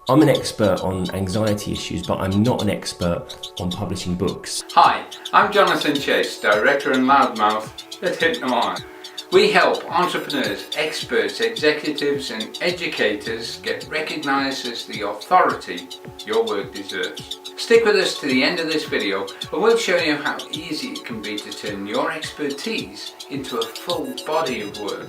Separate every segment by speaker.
Speaker 1: I'm an expert on anxiety issues, but I'm not an expert on publishing books.
Speaker 2: Hi, I'm Jonathan Chase, Director and Loudmouth at HypnoArt. We help entrepreneurs, experts, executives and educators get recognised as the authority your work deserves. Stick with us to the end of this video and we'll show you how easy it can be to turn your expertise into a full body of work.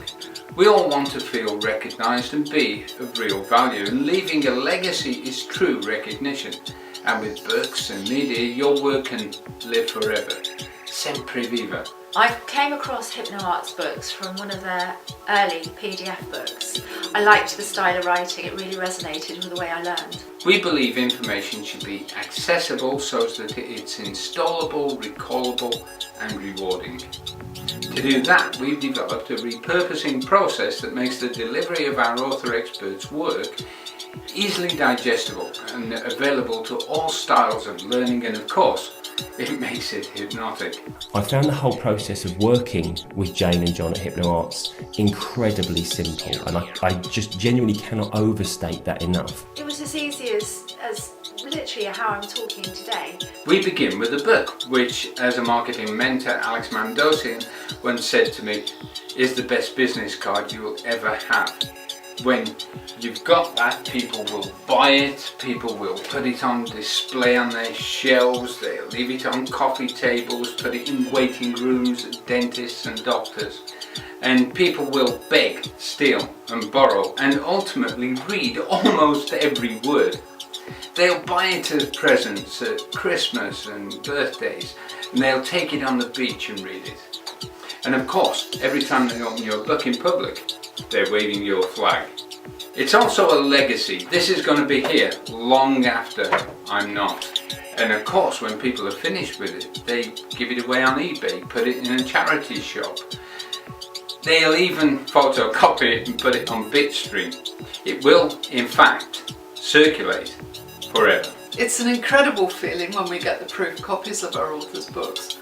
Speaker 2: We all want to feel recognised and be of real value, and leaving a legacy is true recognition. And with books and media, your work can live forever. Sempre viva.
Speaker 3: I came across HypnoArt's books from one of their early PDF books. I liked the style of writing, it really resonated with the way I learned.
Speaker 2: We believe information should be accessible so that it's installable, recallable and rewarding. To do that, we've developed a repurposing process that makes the delivery of our author experts' work easily digestible and available to all styles of learning, and of course, it makes it hypnotic.
Speaker 1: I found the whole process of working with Jane and John at HypnoArts incredibly simple, and I just genuinely cannot overstate that enough.
Speaker 3: It was as easy as literally how I'm talking today.
Speaker 2: We begin with a book, which, as a marketing mentor, Alex Mandossian once said to me, is the best business card you will ever have. When you've got that, people will buy it, people will put it on display on their shelves, they'll leave it on coffee tables, put it in waiting rooms at dentists and doctors. And people will beg, steal and borrow and ultimately read almost every word. They'll buy it as presents at Christmas and birthdays, and they'll take it on the beach and read it. And of course, every time they open your book in public, they're waving your flag. It's also a legacy. This is going to be here long after I'm not. And of course, when people are finished with it, they give it away on eBay, put it in a charity shop. They'll even photocopy it and put it on Bitstream. It will, in fact, circulate forever.
Speaker 4: It's an incredible feeling when we get the proof copies of our authors' books,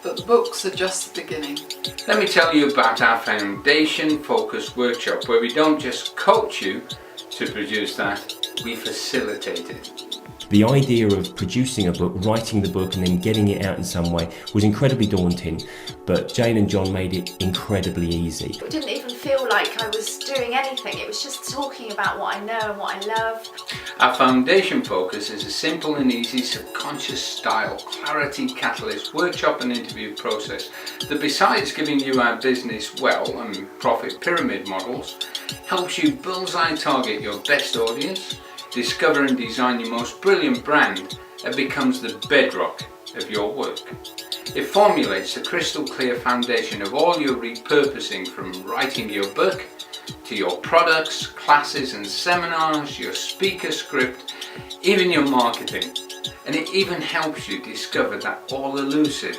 Speaker 4: but the books are just the beginning.
Speaker 2: Let me tell you about our foundation focused workshop, where we don't just coach you to produce that, we facilitate it.
Speaker 1: The idea of producing a book, writing the book and then getting it out in some way was incredibly daunting, but Jane and John made it incredibly easy.
Speaker 3: It didn't even feel like I was doing anything, it was just talking about what I know and what I love.
Speaker 2: Our foundation focus is a simple and easy subconscious style clarity catalyst workshop and interview process that, besides giving you our business well and profit pyramid models, helps you bullseye target your best audience, discover and design your most brilliant brand, and becomes the bedrock of your work. It formulates a crystal clear foundation of all your repurposing, from writing your book to your products, classes and seminars, your speaker script, even your marketing. And it even helps you discover that all elusive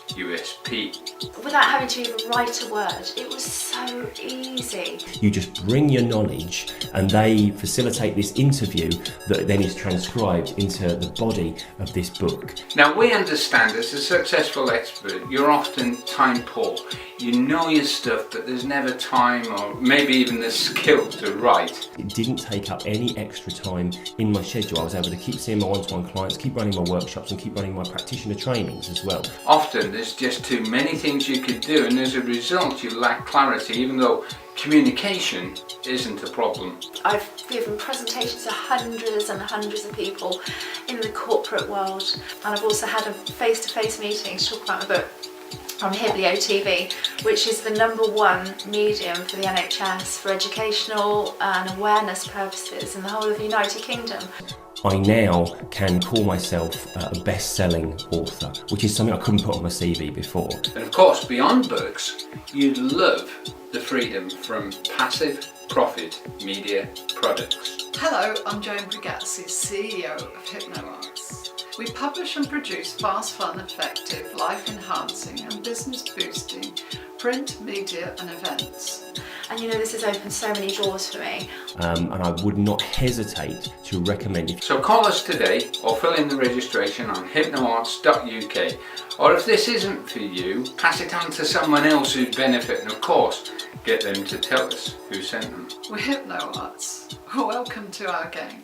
Speaker 2: USP.
Speaker 3: Without having to even write a word, it was so easy.
Speaker 1: You just bring your knowledge and they facilitate this interview that then is transcribed into the body of this book.
Speaker 2: Now, we understand as a successful expert, you're often time poor. You know your stuff, but there's never time or maybe even the skill to write.
Speaker 1: It didn't take up any extra time in my schedule. I was able to keep seeing my one-to-one clients, keep running my workshops and keep running my practitioner trainings as well.
Speaker 2: Often there's just too many things you could do, and as a result you lack clarity, even though communication isn't a problem.
Speaker 3: I've given presentations to hundreds and hundreds of people in the corporate world, and I've also had a face-to-face meeting to talk about my book on Hiblio TV, which is the #1 medium for the NHS for educational and awareness purposes in the whole of the United Kingdom.
Speaker 1: I now can call myself a best-selling author, which is something I couldn't put on my CV before.
Speaker 2: And of course, beyond books, you'd love the freedom from passive profit media products.
Speaker 4: Hello, I'm Joan Brigazzi, CEO of HypnoArts. We publish and produce fast, fun, effective, life-enhancing and business-boosting print, media and events.
Speaker 3: And you know, this has opened so many doors for me.
Speaker 1: And I would not hesitate to recommend it.
Speaker 2: So call us today or fill in the registration on hypnoarts.uk, or if this isn't for you, pass it on to someone else who'd benefit, and of course get them to tell us who sent them.
Speaker 4: We're HypnoArts. Welcome to our gang.